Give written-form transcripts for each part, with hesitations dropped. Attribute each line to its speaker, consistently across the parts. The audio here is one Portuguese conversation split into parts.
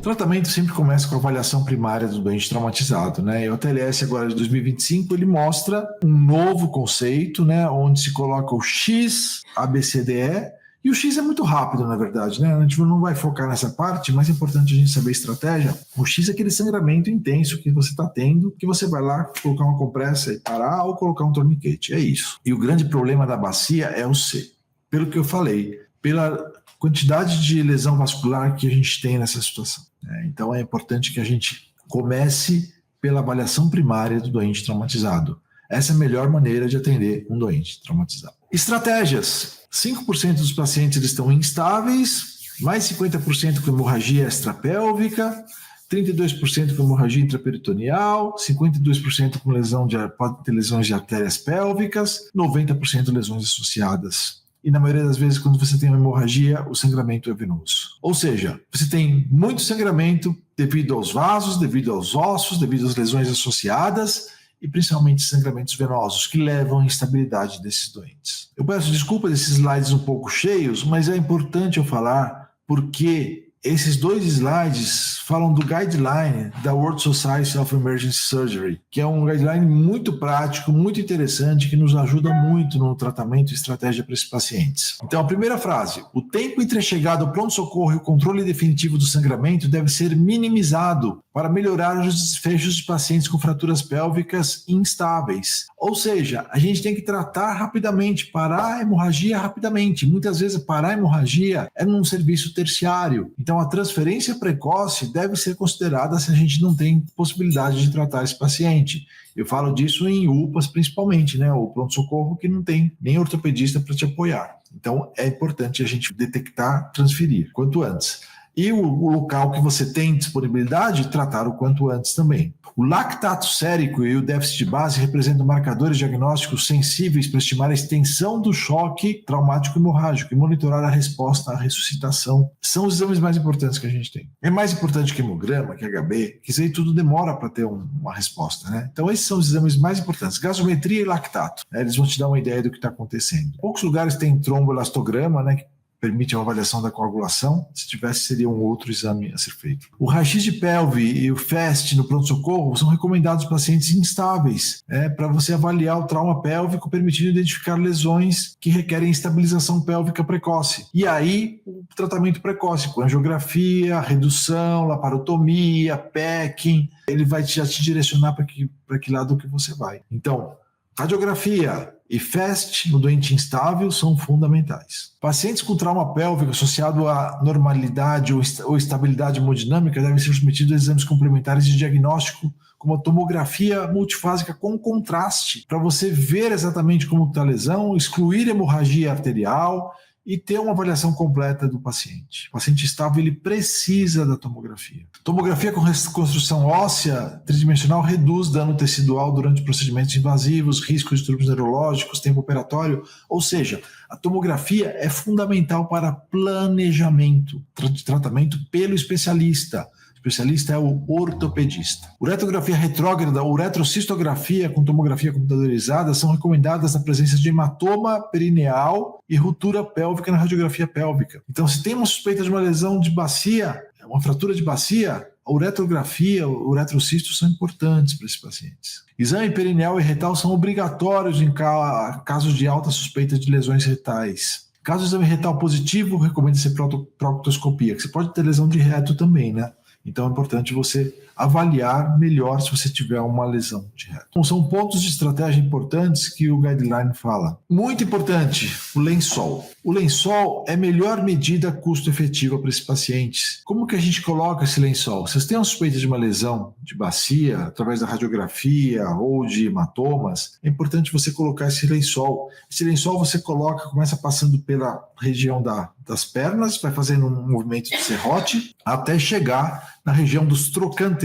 Speaker 1: tratamento sempre começa com a avaliação primária do doente traumatizado, né? E o TLS agora de 2025, ele mostra um novo conceito, né? Onde se coloca o X, ABCDE, e o X é muito rápido, na verdade, né? A gente não vai focar nessa parte, mas é importante a gente saber a estratégia. O X é aquele sangramento intenso que você está tendo, que você vai lá colocar uma compressa e parar ou colocar um torniquete. É isso. E o grande problema da bacia é o C. Pelo que eu falei, pela quantidade de lesão vascular que a gente tem nessa situação. Então é importante que a gente comece pela avaliação primária do doente traumatizado. Essa é a melhor maneira de atender um doente traumatizado. Estratégias. 5% dos pacientes eles estão instáveis, mais 50% com hemorragia extrapélvica, 32% com hemorragia intraperitoneal, 52% com pode ter lesões de artérias pélvicas, 90% lesões associadas. E na maioria das vezes, quando você tem uma hemorragia, o sangramento é venoso. Ou seja, você tem muito sangramento devido aos vasos, devido aos ossos, devido às lesões associadas e principalmente sangramentos venosos que levam à instabilidade desses doentes. Eu peço desculpa desses slides um pouco cheios, mas é importante eu falar porque esses 2 slides falam do guideline da World Society of Emergency Surgery, que é um guideline muito prático, muito interessante, que nos ajuda muito no tratamento e estratégia para esses pacientes. Então, a primeira frase: o tempo entre a chegada ao pronto-socorro e o controle definitivo do sangramento deve ser minimizado para melhorar os desfechos de pacientes com fraturas pélvicas instáveis. Ou seja, a gente tem que tratar rapidamente, parar a hemorragia rapidamente. Muitas vezes parar a hemorragia é num serviço terciário. Então a transferência precoce deve ser considerada se a gente não tem possibilidade de tratar esse paciente. Eu falo disso em UPAs principalmente, né? O pronto-socorro que não tem nem ortopedista para te apoiar. Então é importante a gente detectar, transferir quanto antes. E o local que você tem disponibilidade, tratar o quanto antes também. O lactato sérico e o déficit de base representam marcadores diagnósticos sensíveis para estimar a extensão do choque traumático hemorrágico e monitorar a resposta à ressuscitação. São os exames mais importantes que a gente tem. É mais importante que hemograma, que HB, que isso aí tudo demora para ter uma resposta, né? Então esses são os exames mais importantes. Gasometria e lactato, né? Eles vão te dar uma ideia do que está acontecendo. Poucos lugares tem tromboelastograma, né? Que permite a avaliação da coagulação. Se tivesse, seria um outro exame a ser feito. O raio-x de pelve e o FAST no pronto-socorro são recomendados para pacientes instáveis, para você avaliar o trauma pélvico, permitindo identificar lesões que requerem estabilização pélvica precoce. E aí, o tratamento precoce, com angiografia, redução, laparotomia, packing, ele vai já te direcionar para que lado que você vai. Então, radiografia e FAST no doente instável são fundamentais. Pacientes com trauma pélvico associado à normalidade ou estabilidade hemodinâmica devem ser submetidos a exames complementares de diagnóstico, como a tomografia multifásica com contraste, para você ver exatamente como está a lesão, excluir hemorragia arterial e ter uma avaliação completa do paciente. O paciente estável, ele precisa da tomografia. Tomografia com reconstrução óssea tridimensional reduz dano tecidual durante procedimentos invasivos, riscos de distúrbios neurológicos, tempo operatório, ou seja, a tomografia é fundamental para planejamento de tratamento pelo especialista. O especialista é o ortopedista. Uretrografia retrógrada ou uretrocistografia com tomografia computadorizada são recomendadas na presença de hematoma perineal e ruptura pélvica na radiografia pélvica. Então, se tem uma suspeita de uma lesão de bacia, uma fratura de bacia, a uretrografia, o uretrocisto são importantes para esses pacientes. Exame perineal e retal são obrigatórios em casos de alta suspeita de lesões retais. Caso o exame retal positivo, recomenda-se proctoscopia, que você pode ter lesão de reto também, né? Então é importante você avaliar melhor se você tiver uma lesão de reto. Então, são pontos de estratégia importantes que o guideline fala. Muito importante, o lençol. O lençol é a melhor medida custo-efetiva para esses pacientes. Como que a gente coloca esse lençol? Se você tem uma suspeita de uma lesão de bacia, através da radiografia ou de hematomas, é importante você colocar esse lençol. Esse lençol você coloca, começa passando pela região das pernas, vai fazendo um movimento de serrote até chegar na região dos trocânteres.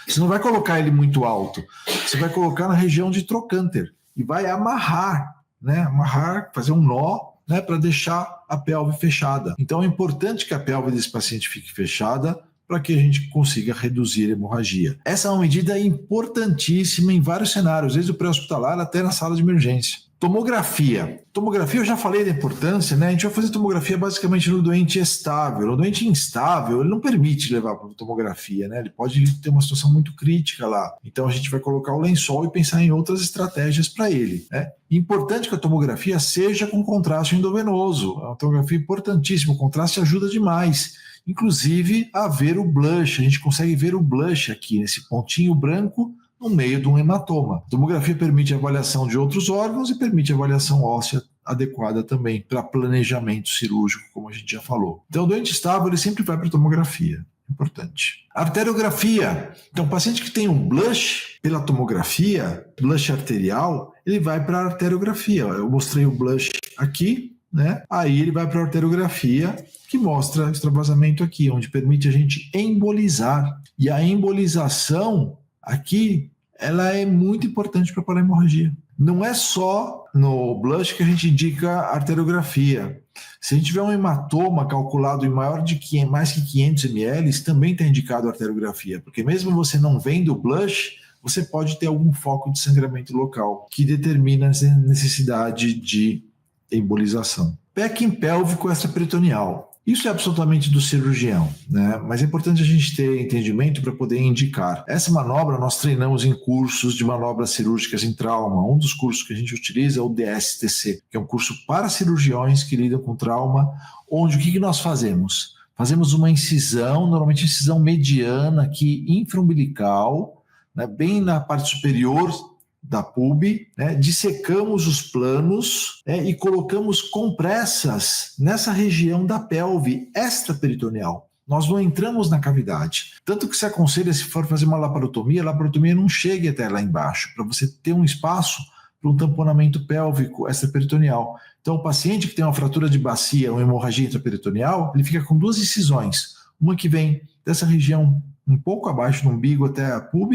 Speaker 1: Você não vai colocar ele muito alto, você vai colocar na região de trocânter e vai amarrar, né? Amarrar, fazer um nó, né? Para deixar a pelve fechada. Então é importante que a pelve desse paciente fique fechada para que a gente consiga reduzir a hemorragia. Essa é uma medida importantíssima em vários cenários, desde o pré-hospitalar até na sala de emergência. Tomografia. Tomografia, eu já falei da importância, né? A gente vai fazer tomografia basicamente no doente estável. O doente instável, ele não permite levar para tomografia, né? Ele pode ter uma situação muito crítica lá. Então a gente vai colocar o lençol e pensar em outras estratégias para ele, né? Importante que a tomografia seja com contraste endovenoso. É uma tomografia importantíssima. O contraste ajuda demais. Inclusive a ver o blush. A gente consegue ver o blush aqui, nesse pontinho branco, no meio de um hematoma. A tomografia permite a avaliação de outros órgãos e permite a avaliação óssea adequada também para planejamento cirúrgico, como a gente já falou. Então, o doente estável, ele sempre vai para a tomografia. Importante. Arteriografia. Então, o paciente que tem um blush pela tomografia, blush arterial, ele vai para a arteriografia. Eu mostrei o blush aqui, né? Aí ele vai para a arteriografia, que mostra extravasamento aqui, onde permite a gente embolizar. E a embolização aqui, ela é muito importante para parar a hemorragia. Não é só no blush que a gente indica arteriografia. Se a gente tiver um hematoma calculado em mais que 500 ml, também está indicado arteriografia, porque mesmo você não vendo o blush, você pode ter algum foco de sangramento local, que determina a necessidade de embolização. Packing pélvico extraperitoneal. Isso é absolutamente do cirurgião, né? Mas é importante a gente ter entendimento para poder indicar. Essa manobra nós treinamos em cursos de manobras cirúrgicas em trauma. Um dos cursos que a gente utiliza é o DSTC, que é um curso para cirurgiões que lidam com trauma, onde o que nós fazemos? Fazemos uma incisão, normalmente incisão mediana aqui, infraumbilical, né? Bem na parte superior da pub, né, dissecamos os planos, né, e colocamos compressas nessa região da pelve extraperitoneal. Nós não entramos na cavidade. Tanto que se aconselha, se for fazer uma laparotomia, a laparotomia não chegue até lá embaixo, para você ter um espaço para um tamponamento pélvico extraperitoneal. Então, o paciente que tem uma fratura de bacia ou hemorragia intraperitoneal, ele fica com duas incisões. Uma que vem dessa região um pouco abaixo do umbigo até a pub,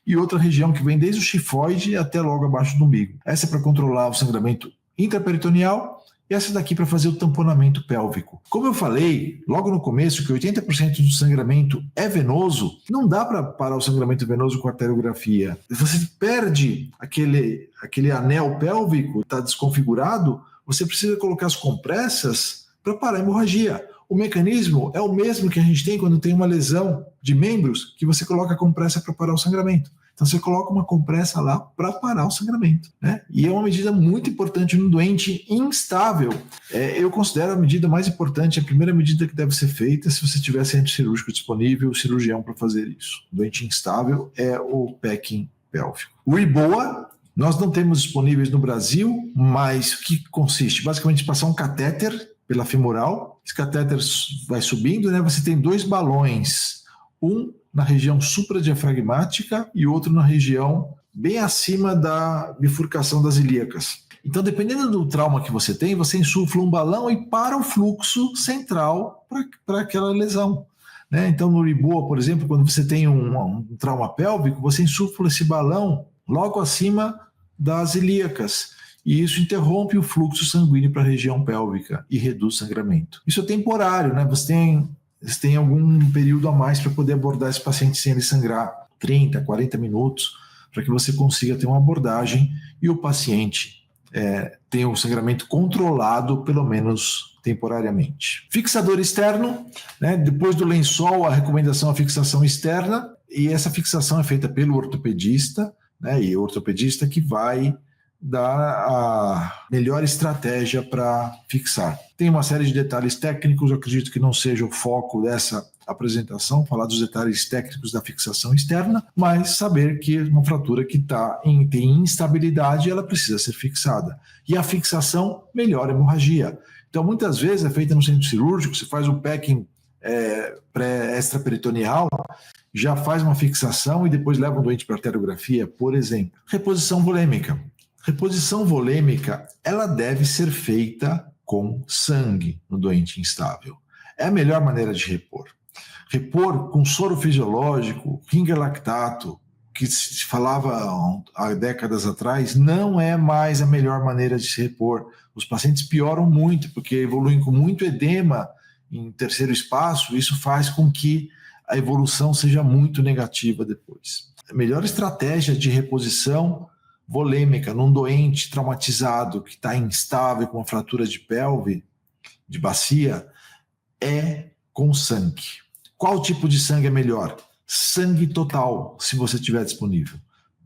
Speaker 1: e outra região que vem desde o chifoide até logo abaixo do umbigo. Essa é para controlar o sangramento intraperitoneal e essa daqui para fazer o tamponamento pélvico. Como eu falei logo no começo que 80% do sangramento é venoso, não dá para parar o sangramento venoso com arteriografia. Você perde aquele anel pélvico, está desconfigurado, você precisa colocar as compressas para parar a hemorragia. O mecanismo é o mesmo que a gente tem quando tem uma lesão de membros, que você coloca a compressa para parar o sangramento. Então você coloca uma compressa lá para parar o sangramento, né? E é uma medida muito importante no doente instável. Eu considero a medida mais importante, a primeira medida que deve ser feita se você tiver centro cirúrgico disponível, o cirurgião para fazer isso. O doente instável é o packing pélvico. O IBOA, nós não temos disponíveis no Brasil, mas o que consiste? Basicamente passar um catéter pela femoral, esse catéter vai subindo, né? Você tem dois balões, um na região supradiafragmática e outro na região bem acima da bifurcação das ilíacas. Então, dependendo do trauma que você tem, você insufla um balão e para o fluxo central para aquela lesão, né? Então, no IBOA, por exemplo, quando você tem um trauma pélvico, você insufla esse balão logo acima das ilíacas. E isso interrompe o fluxo sanguíneo para a região pélvica e reduz o sangramento. Isso é temporário, né? Você tem algum período a mais para poder abordar esse paciente sem ele sangrar, 30, 40 minutos, para que você consiga ter uma abordagem e o paciente tenha o sangramento controlado, pelo menos temporariamente. Fixador externo, né? Depois do lençol, a recomendação é a fixação externa, e essa fixação é feita pelo ortopedista, né? E o ortopedista que vai dar a melhor estratégia para fixar. Tem uma série de detalhes técnicos, eu acredito que não seja o foco dessa apresentação, falar dos detalhes técnicos da fixação externa, mas saber que uma fratura que tem instabilidade, ela precisa ser fixada. E a fixação melhora a hemorragia. Então, muitas vezes é feita no centro cirúrgico, você faz o packing extraperitoneal, já faz uma fixação e depois leva o doente para arteriografia, por exemplo. Reposição volêmica. Reposição volêmica, ela deve ser feita com sangue no doente instável. É a melhor maneira de repor. Repor com soro fisiológico, ringerlactato, que se falava há décadas atrás, não é mais a melhor maneira de se repor. Os pacientes pioram muito, porque evoluem com muito edema em terceiro espaço, isso faz com que a evolução seja muito negativa depois. A melhor estratégia de reposição volêmica num doente traumatizado que está instável com uma fratura de pelve, de bacia, é com sangue. Qual tipo de sangue é melhor? Sangue total, se você tiver disponível.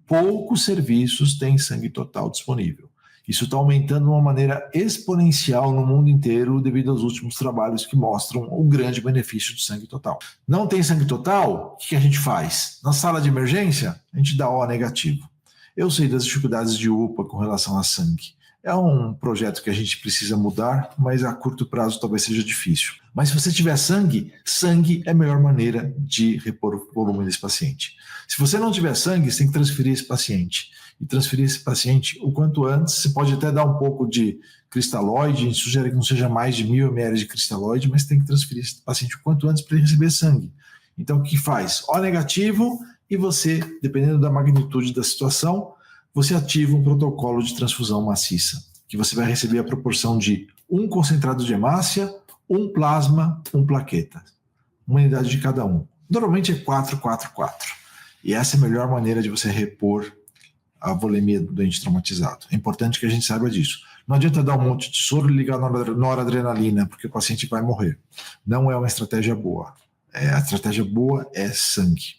Speaker 1: Poucos serviços têm sangue total disponível. Isso está aumentando de uma maneira exponencial no mundo inteiro devido aos últimos trabalhos que mostram o grande benefício do sangue total. Não tem sangue total? O que a gente faz? Na sala de emergência, a gente dá O negativo. Eu sei das dificuldades de UPA com relação a sangue. É um projeto que a gente precisa mudar, mas a curto prazo talvez seja difícil. Mas se você tiver sangue, sangue é a melhor maneira de repor o volume desse paciente. Se você não tiver sangue, você tem que transferir esse paciente. E transferir esse paciente o quanto antes. Você pode até dar um pouco de cristalóide, a gente sugere que não seja mais de 1.000 ml de cristalóide, mas tem que transferir esse paciente o quanto antes para ele receber sangue. Então o que faz? O negativo, e você, dependendo da magnitude da situação, você ativa um protocolo de transfusão maciça, que você vai receber a proporção de um concentrado de hemácia, um plasma, um plaqueta. Uma unidade de cada um. Normalmente é 4, 4, 4. E essa é a melhor maneira de você repor a volemia do doente traumatizado. É importante que a gente saiba disso. Não adianta dar um monte de soro e ligar noradrenalina, porque o paciente vai morrer. Não é uma estratégia boa. A estratégia boa é sangue.